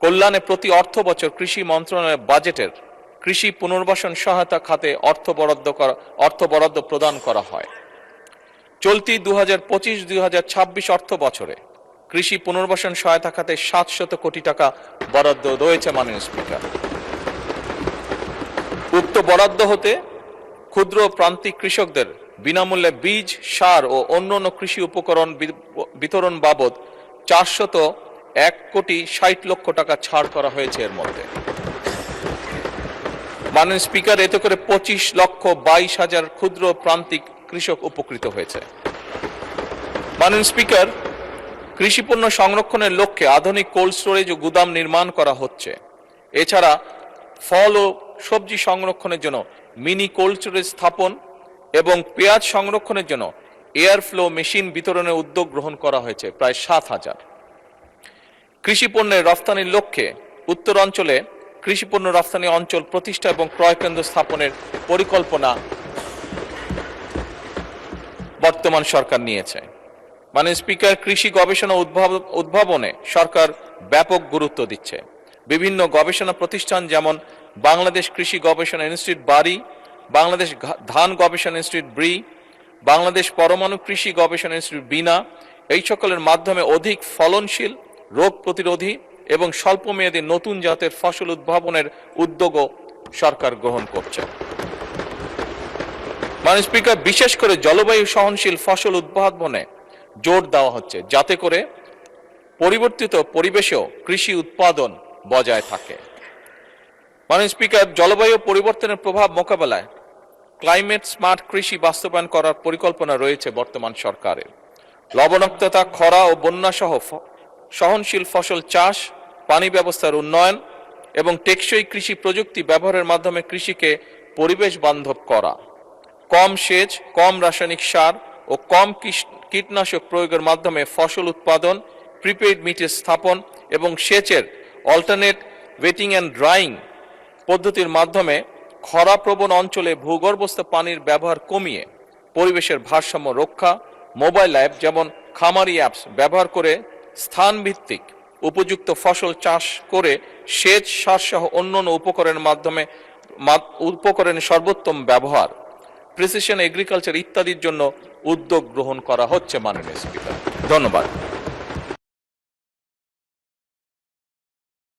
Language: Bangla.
কল্যাণে প্রতি অর্থ বছর কৃষি মন্ত্রণালয়ের বাজেটের কৃষি পুনর্বাসন সহায়তা খাতে অর্থ বরাদ্দ প্রদান করা হয়। চলতি 2025-2026 অর্থ বছরে কৃষি পুনর্বাসন সহায়তা খাতে 700 কোটি টাকা বরাদ্দ রয়েছে মাননীয় স্পিকার। উক্ত বরাদ্দ হতে ক্ষুদ্র প্রান্তিক কৃষকদের বিনামূল্যে বীজ, সার ও অন্যান্য কৃষি উপকরণ বিতরণ বাবদ 401 কোটি 60 লক্ষ টাকা ছাড় করা হয়েছে। এর মধ্যে মাননীয় স্পিকার, এতে করে 25,22,000 ক্ষুদ্র প্রান্তিক কৃষক উপকৃত হয়েছে। মাননীয় স্পিকার, কৃষি পণ্য সংরক্ষণের লক্ষ্যে আধুনিক কোল্ড স্টোরেজ ও গুদাম নির্মাণ করা হচ্ছে। এছাড়া ফল ও সবজি সংরক্ষণের জন্য মিনি কোল্ড স্টোরেজ স্থাপন এবং পেঁয়াজ সংরক্ষণের জন্য এয়ার ফ্লো মেশিন বিতরণের উদ্যোগ গ্রহণ করা হয়েছে প্রায় 7,000। কৃষি পণ্যের রফতানির লক্ষ্যে উত্তরাঞ্চলে কৃষি পণ্য রফতানি অঞ্চল প্রতিষ্ঠা এবং ক্রয় কেন্দ্র স্থাপনের পরিকল্পনা বর্তমান সরকার নিয়েছে। মাননীয় স্পিকার, কৃষি গবেষণা উদ্ভাবনে সরকার ব্যাপক গুরুত্ব দিচ্ছে। বিভিন্ন গবেষণা প্রতিষ্ঠান যেমন বাংলাদেশ কৃষি গবেষণা ইনস্টিটিউট বারি, বাংলাদেশ ধান গবেষণা ইনস্টিটিউট ব্রি, বাংলাদেশ পরমাণু কৃষি গবেষণা ইনস্টিটিউট বিনা, এই সকলের মাধ্যমে অধিক ফলনশীল, রোগ প্রতিরোধী এবং স্বল্পমেয়াদী নতুন জাতের ফসল উদ্ভাবনের উদ্যোগও সরকার গ্রহণ করছে। মাননীয় স্পিকার, বিশেষ করে জলবায়ু সহনশীল ফসল উদ্ভাবনে জোর দেওয়া হচ্ছে, যাতে করে পরিবর্তিত পরিবেশেও কৃষি উৎপাদন বজায় থাকে। মাননীয় স্পিকার, জলবায়ু পরিবর্তনের প্রভাব মোকাবেলায় ক্লাইমেট স্মার্ট কৃষি বাস্তবায়ন করার পরিকল্পনা রয়েছে বর্তমান সরকারের। লবণাক্ততা, খরা ও বন্যা সহ সহনশীল ফসল চাষ, পানি ব্যবস্থার উন্নয়ন এবং টেকসই কৃষি প্রযুক্তি ব্যবহারের মাধ্যমে কৃষিকে পরিবেশ বান্ধব করা, কম সেচ, কম রাসায়নিক সার ও কম কীটনাশক প্রয়োগের মাধ্যমে ফসল উৎপাদন, প্রিপেইড মিটার স্থাপন এবং সেচের অল্টারনেট ওয়েটিং অ্যান্ড ড্রাইং পদ্ধতির মাধ্যমে খরাপ্রবণ অঞ্চলে ভূগর্ভস্থ পানির ব্যবহার কমিয়ে পরিবেশের ভারসাম্য রক্ষা, মোবাইল অ্যাপ যেমন খামারি অ্যাপস ব্যবহার করে স্থানভিত্তিক উপযুক্ত ফসল চাষ করে সেচ, সার সহ অন্যান্য উপকরণের সর্বোত্তম ব্যবহার, প্রিসিশন এগ্রিকালচার ইত্যাদির জন্য উদ্যোগ গ্রহণ করা হচ্ছে। মাননীয় স্পিকার, ধন্যবাদ।